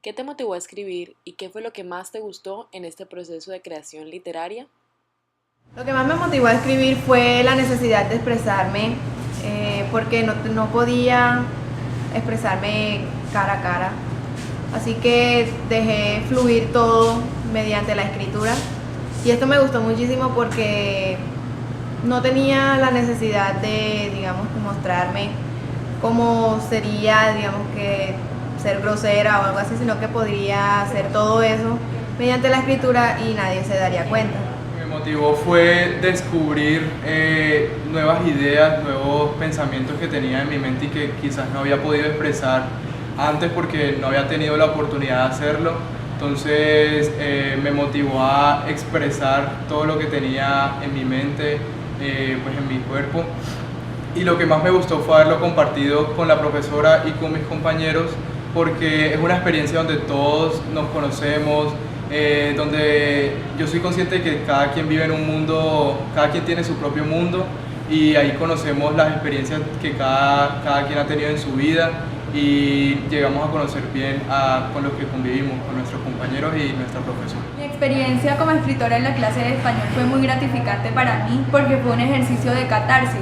¿Qué te motivó a escribir y qué fue lo que más te gustó en este proceso de creación literaria? Lo que más me motivó a escribir fue la necesidad de expresarme, porque no podía expresarme cara a cara. Así que dejé fluir todo mediante la escritura. Y esto me gustó muchísimo porque no tenía la necesidad de, digamos, mostrarme cómo sería, digamos, que ser grosera o algo así, sino que podría hacer todo eso mediante la escritura y nadie se daría cuenta. Me motivó fue descubrir nuevas ideas, nuevos pensamientos que tenía en mi mente y que quizás no había podido expresar antes porque no había tenido la oportunidad de hacerlo. Entonces me motivó a expresar todo lo que tenía en mi mente, pues en mi cuerpo. Y lo que más me gustó fue haberlo compartido con la profesora y con mis compañeros porque es una experiencia donde todos nos conocemos, donde yo soy consciente de que cada quien vive en un mundo, cada quien tiene su propio mundo y ahí conocemos las experiencias que cada quien ha tenido en su vida y llegamos a conocer bien con los que convivimos, con nuestros compañeros y nuestra profesora. Mi experiencia como escritora en la clase de español fue muy gratificante para mí porque fue un ejercicio de catarsis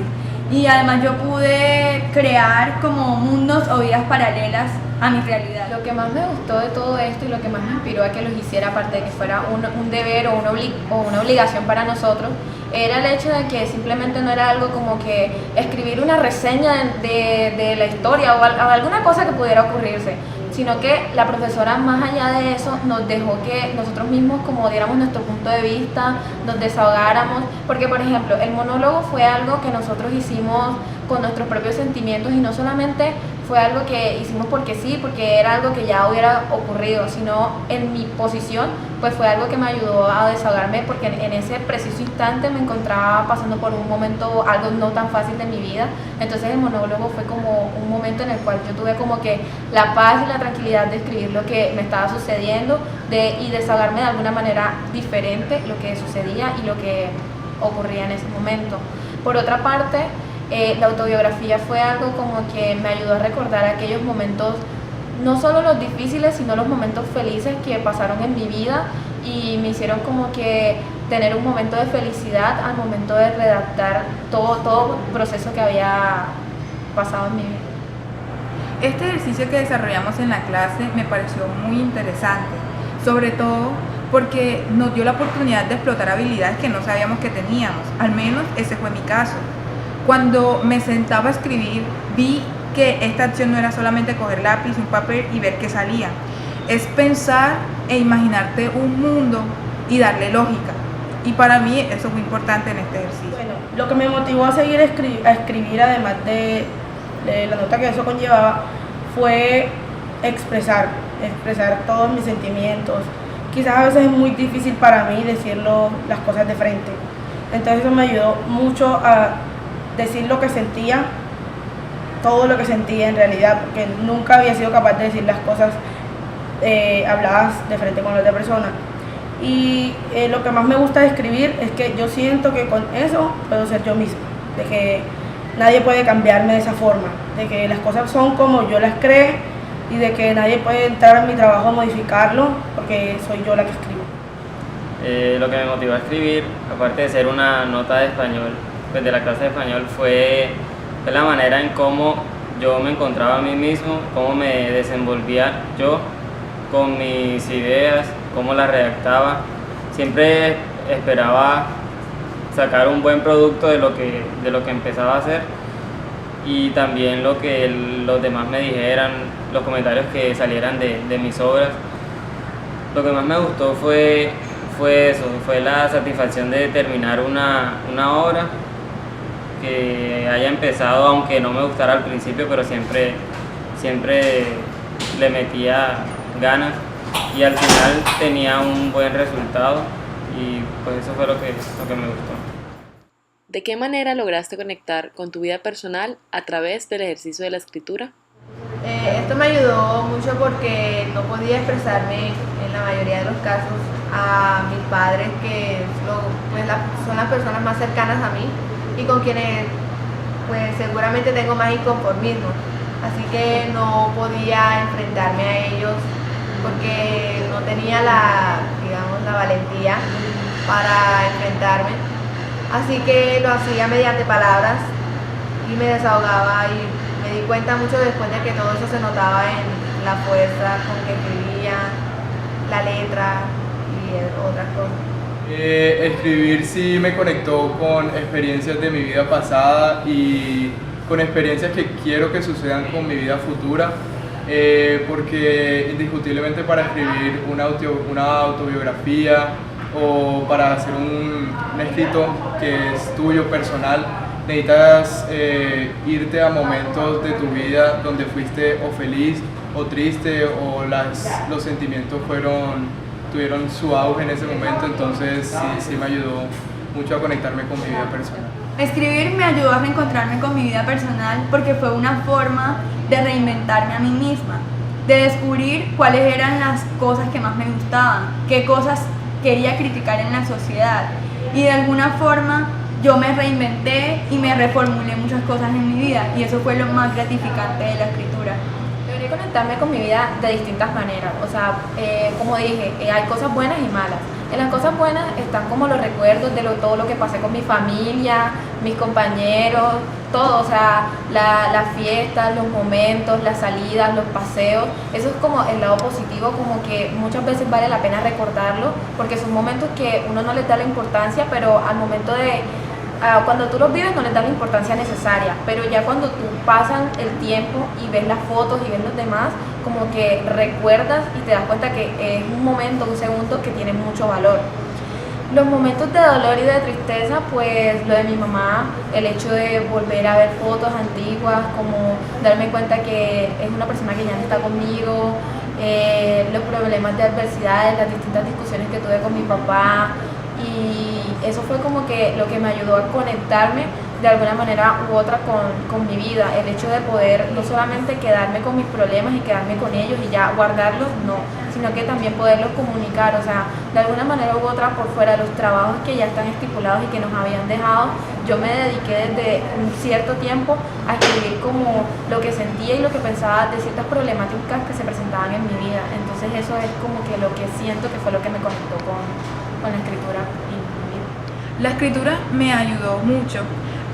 y además yo pude crear como mundos o vidas paralelas a mi realidad. Lo que más me gustó de todo esto y lo que más me inspiró a que los hiciera, aparte de que fuera un deber o una obligación para nosotros, era el hecho de que simplemente no era algo como que escribir una reseña de la historia o alguna cosa que pudiera ocurrirse, sino que la profesora, más allá de eso, nos dejó que nosotros mismos como diéramos nuestro punto de vista, nos desahogáramos, porque por ejemplo el monólogo fue algo que nosotros hicimos con nuestros propios sentimientos y no solamente fue algo que hicimos porque sí, porque era algo que ya hubiera ocurrido, sino en mi posición, pues fue algo que me ayudó a desahogarme porque en ese preciso instante me encontraba pasando por un momento algo no tan fácil de mi vida. Entonces el monólogo fue como un momento en el cual yo tuve como que la paz y la tranquilidad de escribir lo que me estaba sucediendo y desahogarme de alguna manera diferente lo que sucedía y lo que ocurría en ese momento. Por otra parte, la autobiografía fue algo como que me ayudó a recordar aquellos momentos, no solo los difíciles, sino los momentos felices que pasaron en mi vida y me hicieron como que tener un momento de felicidad al momento de redactar todo el proceso que había pasado en mi vida. Este ejercicio que desarrollamos en la clase me pareció muy interesante, sobre todo porque nos dio la oportunidad de explotar habilidades que no sabíamos que teníamos, al menos ese fue mi caso. Cuando me sentaba a escribir, vi que esta acción no era solamente coger lápiz, un papel y ver qué salía. Es pensar e imaginarte un mundo y darle lógica. Y para mí eso es muy importante en este ejercicio. Bueno, lo que me motivó a seguir a escribir, además de la nota que eso conllevaba, fue expresar todos mis sentimientos. Quizás a veces es muy difícil para mí decirlo las cosas de frente. Entonces eso me ayudó mucho a decir lo que sentía, todo lo que sentía en realidad, porque nunca había sido capaz de decir las cosas habladas de frente con la otra persona. Y lo que más me gusta de escribir es que yo siento que con eso puedo ser yo misma, de que nadie puede cambiarme de esa forma, de que las cosas son como yo las creo y de que nadie puede entrar en mi trabajo a modificarlo porque soy yo la que escribo. Lo que me motivó a escribir, aparte de ser una nota de español, pues de la clase de español, fue la manera en cómo yo me encontraba a mí mismo, cómo me desenvolvía yo con mis ideas, cómo las redactaba. Siempre esperaba sacar un buen producto de lo que empezaba a hacer y también lo que los demás me dijeran, los comentarios que salieran de mis obras. Lo que más me gustó fue eso, fue la satisfacción de terminar una obra que haya empezado, aunque no me gustara al principio, pero siempre le metía ganas y al final tenía un buen resultado y pues eso fue lo que me gustó. ¿De qué manera lograste conectar con tu vida personal a través del ejercicio de la escritura? Esto me ayudó mucho porque no podía expresarme en la mayoría de los casos a mis padres, que son las personas más cercanas a mí y con quienes pues seguramente tengo más inconformismo, así que no podía enfrentarme a ellos porque no tenía la valentía para enfrentarme. Así que lo hacía mediante palabras y me desahogaba, y me di cuenta mucho después de que todo eso se notaba en la fuerza con que escribía, la letra y otras cosas. Escribir sí me conectó con experiencias de mi vida pasada y con experiencias que quiero que sucedan con mi vida futura, porque indiscutiblemente para escribir una autobiografía o para hacer un escrito que es tuyo, personal, necesitas irte a momentos de tu vida donde fuiste o feliz o triste o los sentimientos tuvieron su auge en ese momento. Entonces sí me ayudó mucho a conectarme con mi vida personal. Escribir me ayudó a reencontrarme con mi vida personal porque fue una forma de reinventarme a mí misma, de descubrir cuáles eran las cosas que más me gustaban, qué cosas quería criticar en la sociedad, y de alguna forma yo me reinventé y me reformulé muchas cosas en mi vida, y eso fue lo más gratificante de la escritura. Logré conectarme con mi vida de distintas maneras, o sea, como dije, hay cosas buenas y malas. En las cosas buenas están como los recuerdos de todo lo que pasé con mi familia, mis compañeros, todo, o sea, las fiestas, los momentos, las salidas, los paseos. Eso es como el lado positivo, como que muchas veces vale la pena recordarlo, porque son momentos que uno no les da la importancia, pero al momento de cuando tú los vives no les da la importancia necesaria, pero ya cuando tú pasan el tiempo y ves las fotos y ves los demás, como que recuerdas y te das cuenta que es un momento, un segundo que tiene mucho valor. Los momentos de dolor y de tristeza, pues lo de mi mamá, el hecho de volver a ver fotos antiguas, como darme cuenta que es una persona que ya no está conmigo, los problemas de adversidades, las distintas discusiones que tuve con mi papá, y eso fue como que lo que me ayudó a conectarme de alguna manera u otra con mi vida, el hecho de poder no solamente quedarme con mis problemas y quedarme con ellos y ya guardarlos, no, sino que también poderlos comunicar, o sea, de alguna manera u otra por fuera de los trabajos que ya están estipulados y que nos habían dejado, yo me dediqué desde un cierto tiempo a escribir como lo que sentía y lo que pensaba de ciertas problemáticas que se presentaban en mi vida. Entonces eso es como que lo que siento que fue lo que me conectó con la escritura y mi vida. La escritura me ayudó mucho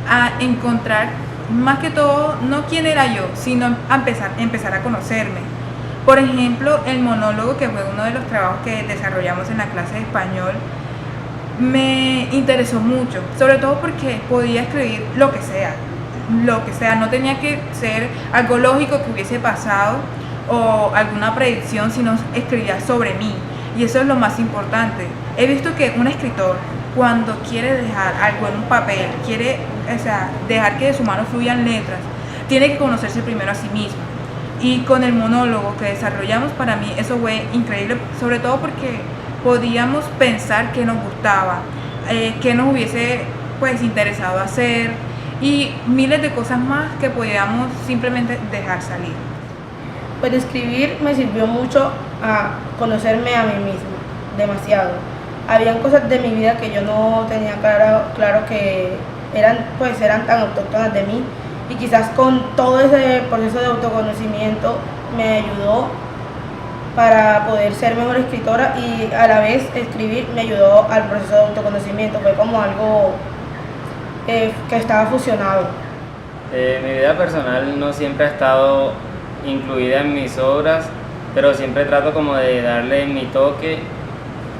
a encontrar, más que todo, no quién era yo, sino a empezar a conocerme. Por ejemplo, el monólogo, que fue uno de los trabajos que desarrollamos en la clase de español, me interesó mucho, sobre todo porque podía escribir lo que sea, no tenía que ser algo lógico que hubiese pasado o alguna predicción, sino escribía sobre mí, y eso es lo más importante. He visto que un escritor, cuando quiere dejar algo en un papel, quiere, dejar que de su mano fluyan letras, tiene que conocerse primero a sí mismo. Y con el monólogo que desarrollamos, para mí eso fue increíble, sobre todo porque podíamos pensar qué nos gustaba, qué nos hubiese interesado hacer, y miles de cosas más que podíamos simplemente dejar salir. Pues escribir me sirvió mucho a conocerme a mí misma, demasiado. Habían cosas de mi vida que yo no tenía claro que eran tan autóctonas de mí, y quizás con todo ese proceso de autoconocimiento me ayudó para poder ser mejor escritora, y a la vez escribir me ayudó al proceso de autoconocimiento. Fue como algo que estaba fusionado. Mi vida personal no siempre ha estado incluida en mis obras, pero siempre trato como de darle mi toque,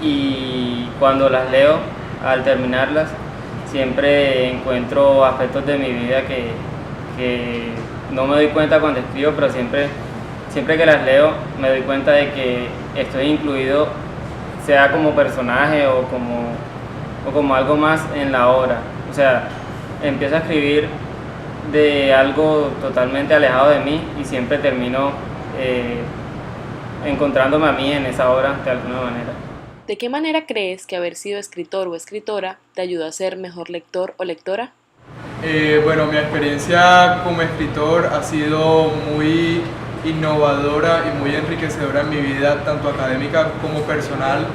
y cuando las leo, al terminarlas, siempre encuentro aspectos de mi vida que no me doy cuenta cuando escribo, pero siempre que las leo me doy cuenta de que estoy incluido, sea como personaje o como algo más en la obra. O sea, empiezo a escribir de algo totalmente alejado de mí y siempre termino encontrándome a mí en esa obra de alguna manera. ¿De qué manera crees que haber sido escritor o escritora te ayudó a ser mejor lector o lectora? Bueno, mi experiencia como escritor ha sido muy innovadora y muy enriquecedora en mi vida, tanto académica como personal,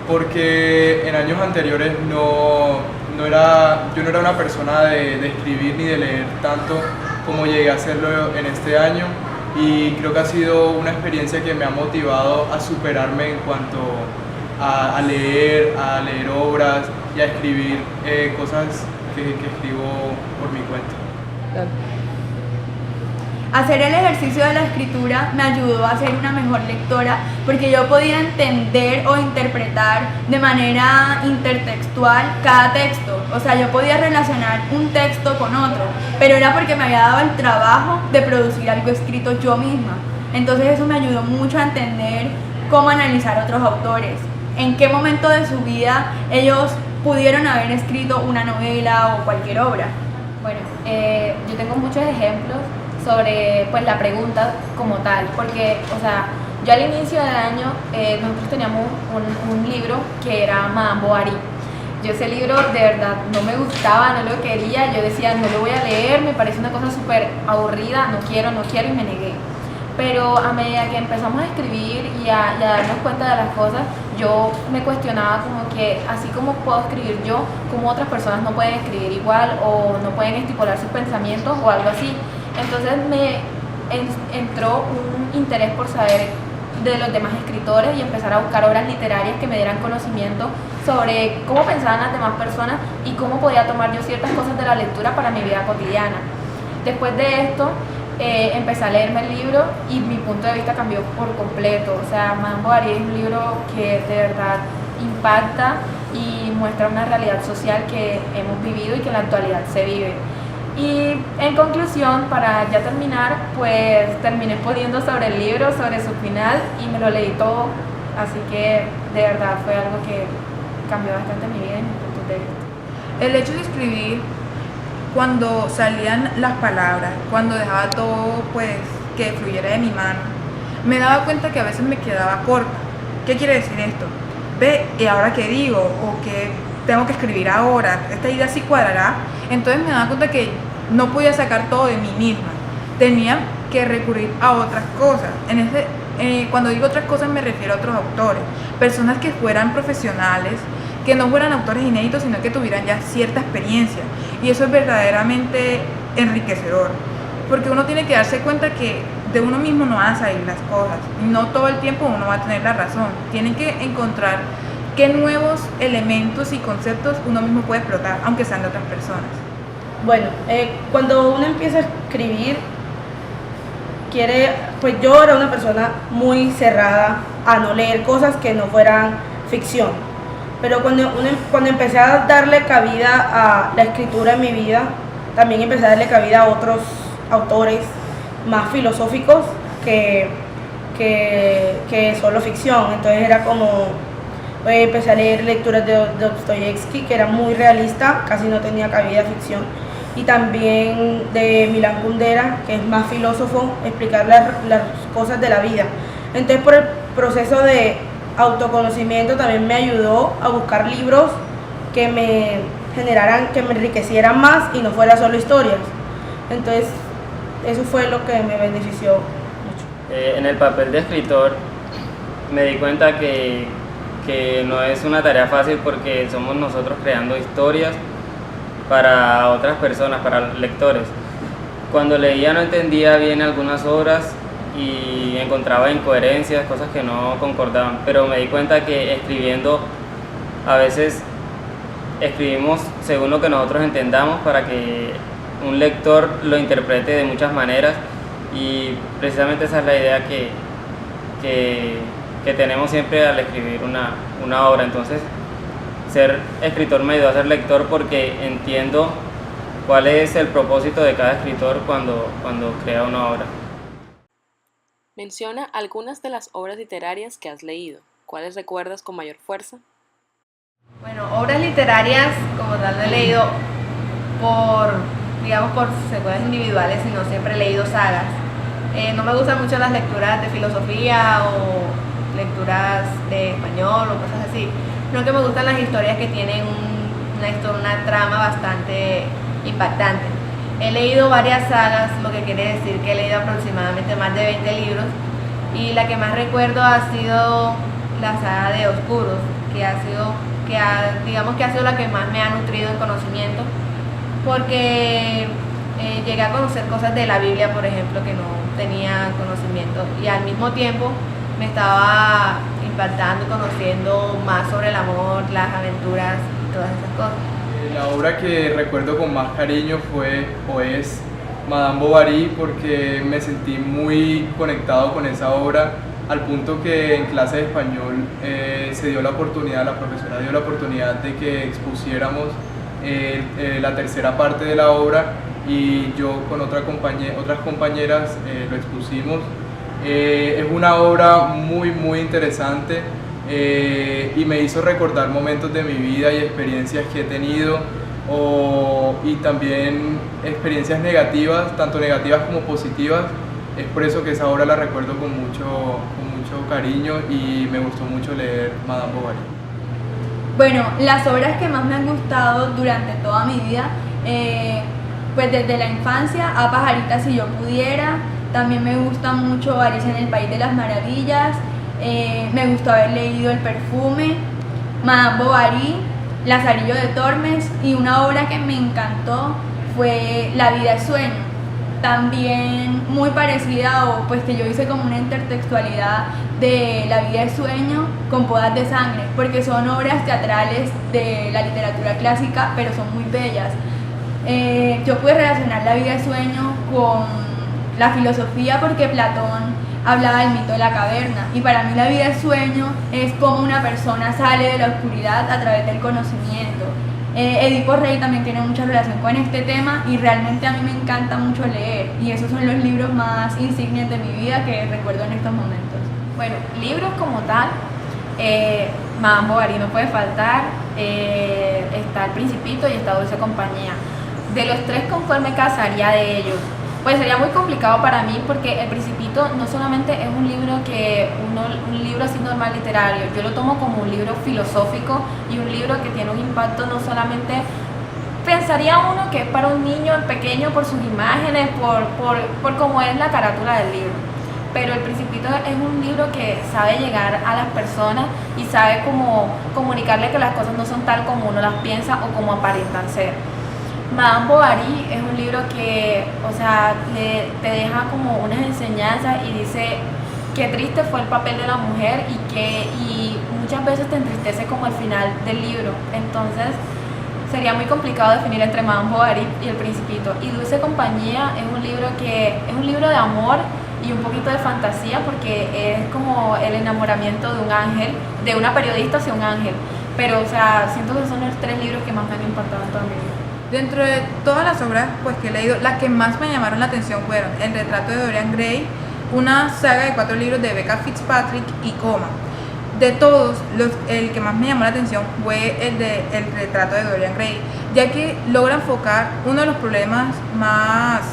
porque en años anteriores yo no era una persona de escribir ni de leer tanto como llegué a hacerlo en este año, y creo que ha sido una experiencia que me ha motivado a superarme en cuanto a leer obras y a escribir cosas que escribo por mi cuenta. Hacer el ejercicio de la escritura me ayudó a ser una mejor lectora porque yo podía entender o interpretar de manera intertextual cada texto. O sea, yo podía relacionar un texto con otro, pero era porque me había dado el trabajo de producir algo escrito yo misma. Entonces eso me ayudó mucho a entender cómo analizar otros autores, en qué momento de su vida ellos pudieron haber escrito una novela o cualquier obra. Bueno, yo tengo muchos ejemplos sobre pues la pregunta como tal, porque, o sea, yo al inicio del año nosotros teníamos un libro que era Madame Bovary. Yo ese libro de verdad no me gustaba, no lo quería, yo decía no lo voy a leer, me parece una cosa súper aburrida, no quiero y me negué. Pero a medida que empezamos a escribir y a darnos cuenta de las cosas, yo me cuestionaba como que así como puedo escribir yo, como otras personas no pueden escribir igual o no pueden estipular sus pensamientos o algo así. Entonces me entró un interés por saber de los demás escritores y empezar a buscar obras literarias que me dieran conocimiento sobre cómo pensaban las demás personas y cómo podía tomar yo ciertas cosas de la lectura para mi vida cotidiana. Después de esto, empecé a leerme el libro y mi punto de vista cambió por completo. O sea, Madame Bovary es un libro que de verdad impacta y muestra una realidad social que hemos vivido y que en la actualidad se vive. Y en conclusión, para ya terminar, pues terminé poniendo sobre el libro, sobre su final y me lo leí todo. Así que de verdad fue algo que cambió bastante mi vida y mi punto de vista. El hecho de escribir cuando salían las palabras, cuando dejaba todo pues que fluyera de mi mano, me daba cuenta que a veces me quedaba corta. ¿Qué quiere decir esto? Ve, ¿y ahora qué digo? ¿O qué tengo que escribir ahora? ¿Esta idea sí cuadrará? Entonces me daba cuenta que no podía sacar todo de mí misma. Tenía que recurrir a otras cosas. Cuando digo otras cosas me refiero a otros autores, personas que fueran profesionales, que no fueran autores inéditos, sino que tuvieran ya cierta experiencia. Y eso es verdaderamente enriquecedor, porque uno tiene que darse cuenta que de uno mismo no van a salir las cosas, y no todo el tiempo uno va a tener la razón. Tienen que encontrar qué nuevos elementos y conceptos uno mismo puede explotar, aunque sean de otras personas. Bueno, cuando uno empieza a escribir, pues yo era una persona muy cerrada a no leer cosas que no fueran ficción. Pero cuando empecé a darle cabida a la escritura en mi vida, también empecé a darle cabida a otros autores más filosóficos que solo ficción. Entonces era como, empecé a leer lecturas de Dostoyevsky, que era muy realista, casi no tenía cabida ficción. Y también de Milan Kundera, que es más filósofo, explicar las cosas de la vida. Entonces por el proceso de autoconocimiento también me ayudó a buscar libros que me generaran, que me enriquecieran más y no fuera solo historias. Entonces eso fue lo que me benefició mucho. En el papel de escritor me di cuenta que no es una tarea fácil porque somos nosotros creando historias para otras personas, para lectores. Cuando leía no entendía bien algunas obras y encontraba incoherencias, cosas que no concordaban, pero me di cuenta que escribiendo a veces escribimos según lo que nosotros entendamos para que un lector lo interprete de muchas maneras, y precisamente esa es la idea que tenemos siempre al escribir una obra. Entonces ser escritor me ayudó a ser lector porque entiendo cuál es el propósito de cada escritor cuando crea una obra. Menciona algunas de las obras literarias que has leído. ¿Cuáles recuerdas con mayor fuerza? Bueno, obras literarias como tal no he leído por secuelas individuales, sino siempre he leído sagas. No me gustan mucho las lecturas de filosofía o lecturas de español o cosas así, sino que me gustan las historias que tienen una trama bastante impactante. He leído varias sagas, lo que quiere decir que he leído aproximadamente más de 20 libros, y la que más recuerdo ha sido la saga de Oscuros, digamos que ha sido la que más me ha nutrido en conocimiento, porque llegué a conocer cosas de la Biblia, por ejemplo, que tenía conocimiento y al mismo tiempo me estaba impactando, conociendo más sobre el amor, las aventuras y todas esas cosas. La obra que recuerdo con más cariño fue o es Madame Bovary, porque me sentí muy conectado con esa obra, al punto que en clase de español se dio la oportunidad, la profesora dio la oportunidad de que expusiéramos la tercera parte de la obra, y yo con otras compañeras lo expusimos. Es una obra muy interesante, y me hizo recordar momentos de mi vida y experiencias que he tenido, y también experiencias negativas, tanto negativas como positivas. Es por eso que esa obra la recuerdo con mucho cariño, y me gustó mucho leer Madame Bovary. Bueno, las obras que más me han gustado durante toda mi vida, pues desde la infancia, A Pajarita si yo pudiera, también me gusta mucho Alicia en el País de las Maravillas, me gustó haber leído El Perfume, Madame Bovary, Lazarillo de Tormes, y una obra que me encantó fue La vida es sueño, también muy parecida, o pues que yo hice como una intertextualidad de La vida es sueño con Bodas de Sangre, porque son obras teatrales de la literatura clásica, pero son muy bellas. Yo pude relacionar La vida es sueño con la filosofía, porque Platón hablaba del mito de la caverna, y para mí la vida es sueño es como una persona sale de la oscuridad a través del conocimiento. Edipo Rey también tiene mucha relación con este tema, y realmente a mí me encanta mucho leer, y esos son los libros más insignes de mi vida que recuerdo en estos momentos. Bueno, libros como tal, Madame Bovary no puede faltar, está El Principito y está Dulce Compañía. De los tres, ¿con cuál me casaría de ellos? Pues sería muy complicado para mí, porque El Principito no solamente es un libro un libro así normal literario, yo lo tomo como un libro filosófico y un libro que tiene un impacto no solamente, pensaría uno que es para un niño pequeño por sus imágenes, por cómo es la carátula del libro, pero El Principito es un libro que sabe llegar a las personas y sabe cómo comunicarle que las cosas no son tal como uno las piensa o como aparentan ser. Madame Bovary es un libro que, o sea, te deja como unas enseñanzas y dice qué triste fue el papel de la mujer, y muchas veces te entristece como el final del libro. Entonces sería muy complicado definir entre Madame Bovary y El Principito. Y Dulce Compañía es un libro de amor y un poquito de fantasía, porque es como el enamoramiento de un ángel, de una periodista hacia un ángel. Pero, o sea, siento que son los tres libros que más me han impactado en toda mi vida. Dentro de todas las obras pues, que he leído, las que más me llamaron la atención fueron El retrato de Dorian Gray, una saga de 4 libros de Becca Fitzpatrick, y Coma. De todos, el que más me llamó la atención fue el retrato de Dorian Gray, ya que logra enfocar uno de los problemas más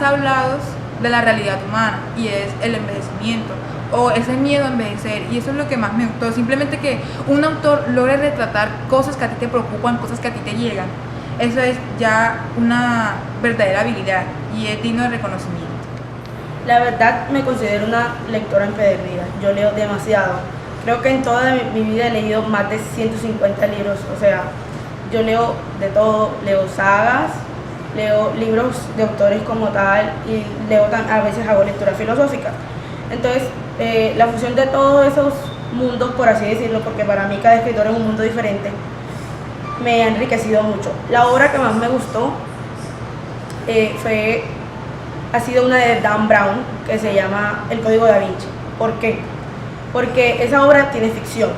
hablados de la realidad humana, y es el envejecimiento, o ese miedo a envejecer, y eso es lo que más me gustó, simplemente que un autor logre retratar cosas que a ti te preocupan, cosas que a ti te llegan. Eso es ya una verdadera habilidad y es digno de reconocimiento. La verdad, me considero una lectora empedernida. Yo leo demasiado. Creo que en toda mi vida he leído más de 150 libros. O sea, yo leo de todo. Leo sagas, leo libros de autores como tal, y a veces hago lectura filosófica. Entonces, la fusión de todos esos mundos, por así decirlo, porque para mí cada escritor es un mundo diferente, me ha enriquecido mucho. La obra que más me gustó ha sido una de Dan Brown, que se llama El Código Da Vinci. ¿Por qué? Porque esa obra tiene ficción,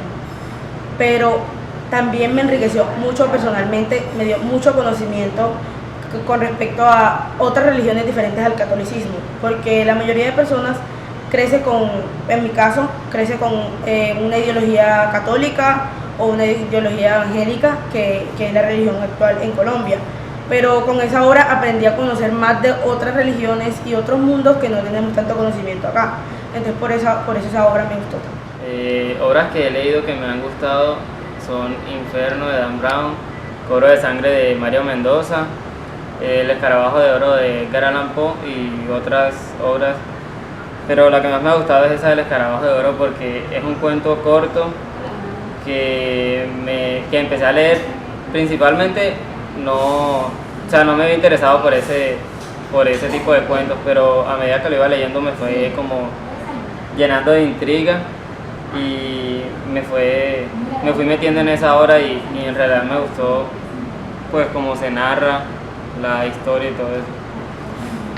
pero también me enriqueció mucho personalmente, me dio mucho conocimiento con respecto a otras religiones diferentes al catolicismo, porque la mayoría de personas en mi caso, crece con una ideología católica o una ideología evangélica, que es la religión actual en Colombia. Pero con esa obra aprendí a conocer más de otras religiones y otros mundos que no tenemos tanto conocimiento acá. Entonces por eso esa obra me gustó tanto. Obras que he leído que me han gustado son Inferno de Dan Brown, Coro de Sangre de Mario Mendoza, El Escarabajo de Oro de Edgar Allan Poe y otras obras. Pero la que más me ha gustado es esa del Escarabajo de Oro, porque es un cuento corto que empecé a leer principalmente, no me había interesado por ese por ese tipo de cuentos, pero a medida que lo iba leyendo me fue como llenando de intriga y me fui metiendo en esa obra y en realidad me gustó pues cómo se narra la historia y todo eso.